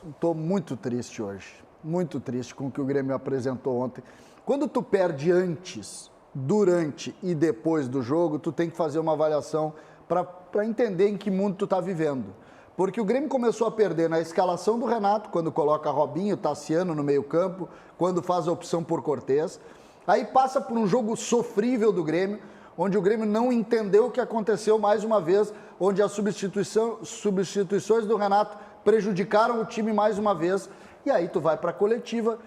estou muito triste hoje. Muito triste com o que o Grêmio apresentou ontem. Quando tu perde antes, durante e depois do jogo, tu tem que fazer uma avaliação para entender em que mundo tu está vivendo. Porque o Grêmio começou a perder na escalação do Renato, quando coloca Robinho, Tassiano no meio-campo, quando faz a opção por Cortez. Aí passa por um jogo sofrível do Grêmio, onde o Grêmio não entendeu o que aconteceu mais uma vez, onde as substituições do Renato prejudicaram o time mais uma vez. E aí tu vai para a coletiva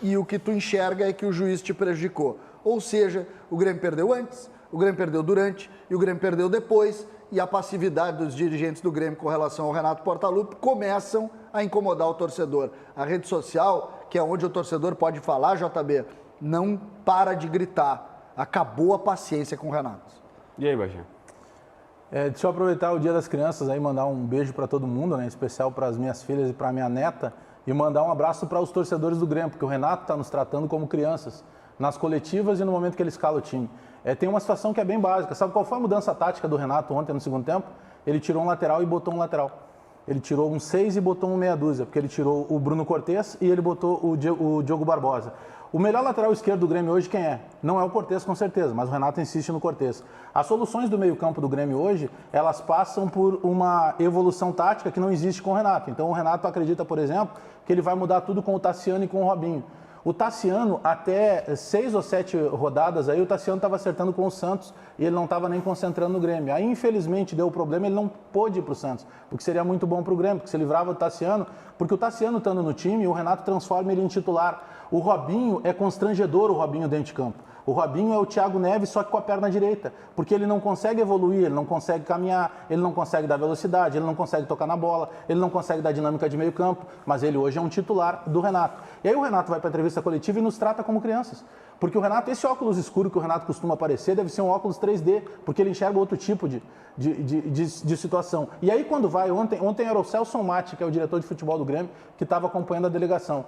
e o que tu enxerga é que o juiz te prejudicou. Ou seja, o Grêmio perdeu antes, o Grêmio perdeu durante e o Grêmio perdeu depois. E a passividade dos dirigentes do Grêmio com relação ao Renato Portaluppi começam a incomodar o torcedor. A rede social, que é onde o torcedor pode falar, JB, não para de gritar. Acabou a paciência com o Renato. E aí, Bagé? Deixa eu aproveitar o Dia das Crianças aí, mandar um beijo para todo mundo, né? Em especial para as minhas filhas e para a minha neta, e mandar um abraço para os torcedores do Grêmio, porque o Renato está nos tratando como crianças, nas coletivas e no momento que ele escala o time. Tem uma situação que é bem básica. Sabe qual foi a mudança tática do Renato ontem no segundo tempo? Ele tirou um lateral e botou um lateral. Ele tirou um 6 e botou um meia dúzia, porque ele tirou o Bruno Cortez e ele botou o Diogo Barbosa. O melhor lateral esquerdo do Grêmio hoje quem é? Não é o Cortez, com certeza, mas o Renato insiste no Cortez. As soluções do meio-campo do Grêmio hoje, elas passam por uma evolução tática que não existe com o Renato. Então o Renato acredita, por exemplo, que ele vai mudar tudo com o Tassiano e com o Robinho. O Tassiano, até 6 ou 7 rodadas, aí o Tassiano estava acertando com o Santos e ele não estava nem concentrando no Grêmio. Aí, infelizmente, deu o problema, ele não pôde ir para o Santos, porque seria muito bom para o Grêmio, porque se livrava do Tassiano, porque o Tassiano estando no time, o Renato transforma ele em titular. O Robinho é constrangedor, o Robinho dentro de campo. O Robinho é o Thiago Neves, só que com a perna direita, porque ele não consegue evoluir, ele não consegue caminhar, ele não consegue dar velocidade, ele não consegue tocar na bola, ele não consegue dar dinâmica de meio campo, mas ele hoje é um titular do Renato. E aí o Renato vai para a entrevista coletiva e nos trata como crianças. Porque o Renato, esse óculos escuro que o Renato costuma aparecer, deve ser um óculos 3D, porque ele enxerga outro tipo de situação. E aí quando vai, ontem era o Celso Matti, que é o diretor de futebol do Grêmio, que estava acompanhando a delegação.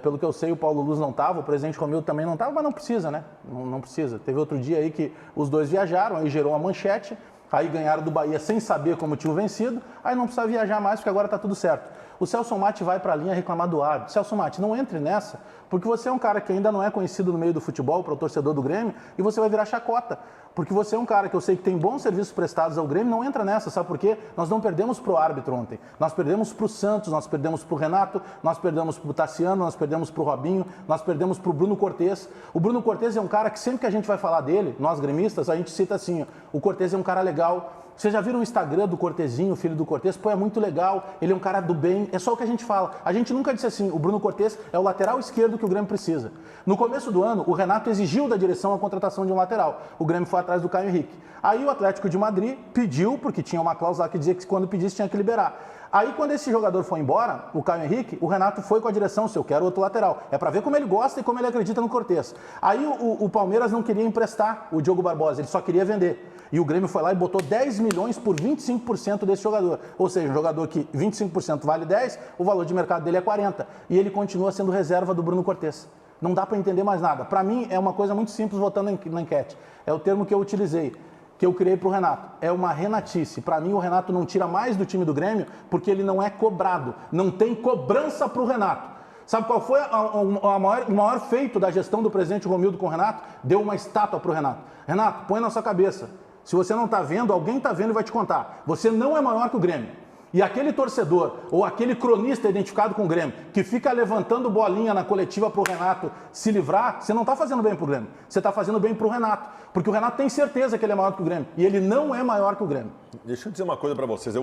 Pelo que eu sei, o Paulo Luz não estava, o presidente Romildo também não estava, mas não precisa, né? Não precisa. Teve outro dia aí que os dois viajaram, aí gerou a manchete, aí ganharam do Bahia sem saber como tinham vencido, aí não precisa viajar mais, porque agora está tudo certo. O Celso Matti vai para a linha reclamar do árbitro. Celso Matti, não entre nessa, porque você é um cara que ainda não é conhecido no meio do futebol, para o torcedor do Grêmio, e você vai virar chacota. Porque você é um cara que eu sei que tem bons serviços prestados ao Grêmio, não entra nessa, sabe por quê? Nós não perdemos pro árbitro ontem. Nós perdemos pro Santos, nós perdemos pro Renato, nós perdemos pro Tassiano, nós perdemos pro Robinho, nós perdemos pro Bruno Cortez. O Bruno Cortez é um cara que sempre que a gente vai falar dele, nós gremistas, a gente cita assim, ó, o Cortez é um cara legal. Vocês já viram o Instagram do Cortezinho, filho do Cortez? Pô, é muito legal, ele é um cara do bem, é só o que a gente fala. A gente nunca disse assim, o Bruno Cortez é o lateral esquerdo que o Grêmio precisa. No começo do ano, o Renato exigiu da direção a contratação de um lateral. O Grêmio foi atrás do Caio Henrique. Aí o Atlético de Madrid pediu, porque tinha uma cláusula que dizia que quando pedisse tinha que liberar. Aí quando esse jogador foi embora, o Caio Henrique, o Renato foi com a direção, se eu quero outro lateral. É para ver como ele gosta e como ele acredita no Cortez. Aí o Palmeiras não queria emprestar o Diogo Barbosa, ele só queria vender. E o Grêmio foi lá e botou 10 milhões por 25% desse jogador. Ou seja, um jogador que 25% vale 10, o valor de mercado dele é 40. E ele continua sendo reserva do Bruno Cortez. Não dá para entender mais nada. Para mim, é uma coisa muito simples votando na enquete. É o termo que eu utilizei, que eu criei para o Renato. É uma renatice. Para mim, o Renato não tira mais do time do Grêmio porque ele não é cobrado. Não tem cobrança para o Renato. Sabe qual foi o maior feito da gestão do presidente Romildo com o Renato? Deu uma estátua para o Renato. Renato, põe na sua cabeça. Se você não está vendo, alguém está vendo e vai te contar. Você não é maior que o Grêmio. E aquele torcedor, ou aquele cronista identificado com o Grêmio, que fica levantando bolinha na coletiva para o Renato se livrar, você não está fazendo bem para o Grêmio. Você está fazendo bem para o Renato. Porque o Renato tem certeza que ele é maior que o Grêmio. E ele não é maior que o Grêmio. Deixa eu dizer uma coisa para vocês.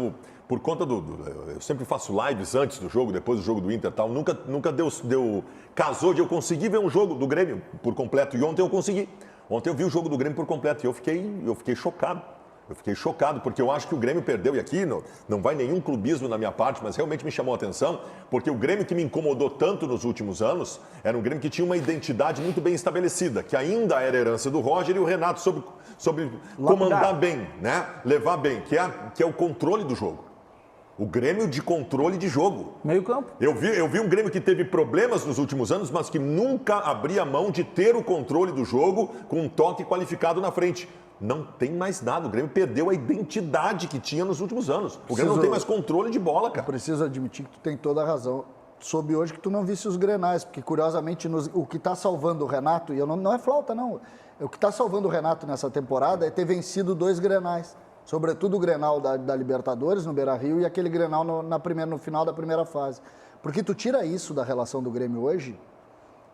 Por conta eu sempre faço lives antes do jogo, depois do jogo do Inter e tal. Nunca casou de eu conseguir ver um jogo do Grêmio por completo. E ontem eu consegui. Ontem eu vi o jogo do Grêmio por completo e eu fiquei chocado. Eu fiquei chocado, porque eu acho que o Grêmio perdeu, e aqui não vai nenhum clubismo na minha parte, mas realmente me chamou a atenção, porque o Grêmio que me incomodou tanto nos últimos anos, era um Grêmio que tinha uma identidade muito bem estabelecida, que ainda era herança do Roger e o Renato soube comandar bem, né? Levar bem, que é o controle do jogo. O Grêmio de controle de jogo. Meio campo. Eu vi um Grêmio que teve problemas nos últimos anos, mas que nunca abria mão de ter o controle do jogo com um toque qualificado na frente. Não tem mais nada. O Grêmio perdeu a identidade que tinha nos últimos anos. O Grêmio não tem mais controle de bola, cara. Preciso admitir que tu tem toda a razão. Soube hoje que tu não visse os Grenais, porque curiosamente o que está salvando o Renato, e não é flauta não, o que está salvando o Renato nessa temporada é ter vencido 2 Grenais. Sobretudo o Grenal da Libertadores, no Beira-Rio, e aquele Grenal no final da primeira fase. Porque tu tira isso da relação do Grêmio hoje...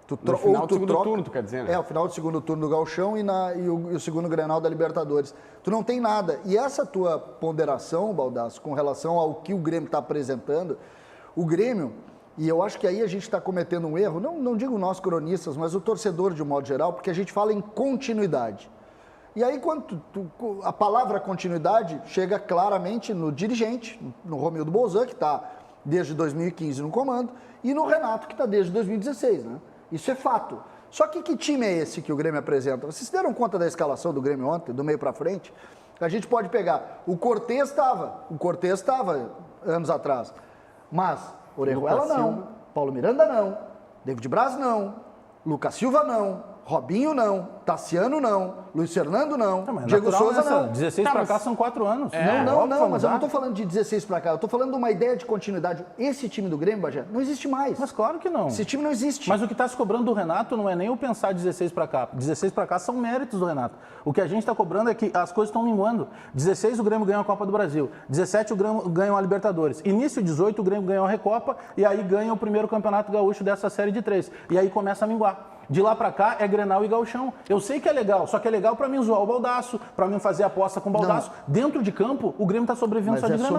No final do segundo turno, tu quer dizer, né? É, o final do segundo turno do Gauchão e o segundo Grenal da Libertadores. Tu não tem nada. E essa tua ponderação, Baldasso, com relação ao que o Grêmio está apresentando, o Grêmio, e eu acho que aí a gente está cometendo um erro, não digo nós cronistas, mas o torcedor de um modo geral, porque a gente fala em continuidade. E aí, quando a palavra continuidade chega claramente no dirigente, no Romildo Bolzan, que está desde 2015 no comando, e no Renato, que está desde 2016, né? Isso é fato. Só que time é esse que o Grêmio apresenta? Vocês deram conta da escalação do Grêmio ontem, do meio para frente? A gente pode pegar. O Cortez estava anos atrás, mas Orejuela não, Paulo Miranda não, David Braz não, Lucas Silva não, Robinho não, Tassiano não, Luiz Fernando não, Diego Souza não. 16 para cá são 4 anos. Não, mas eu não estou falando de 16 para cá, eu estou falando de uma ideia de continuidade. Esse time do Grêmio, Bagé, não existe mais. Mas claro que não. Esse time não existe. Mas o que está se cobrando do Renato não é nem o pensar 16 para cá. 16 para cá são méritos do Renato. O que a gente está cobrando é que as coisas estão minguando. 16 o Grêmio ganha a Copa do Brasil, 17 o Grêmio ganha a Libertadores. Início 18 o Grêmio ganhou a Recopa e aí ganha o primeiro Campeonato Gaúcho dessa série de 3. E aí começa a minguar. De lá pra cá é Grenal e Gauchão. Eu sei que é legal, só que é legal pra mim zoar o Baldasso, pra mim fazer aposta com o Baldasso. Dentro de campo, o Grêmio tá sobrevivendo só de Grenal.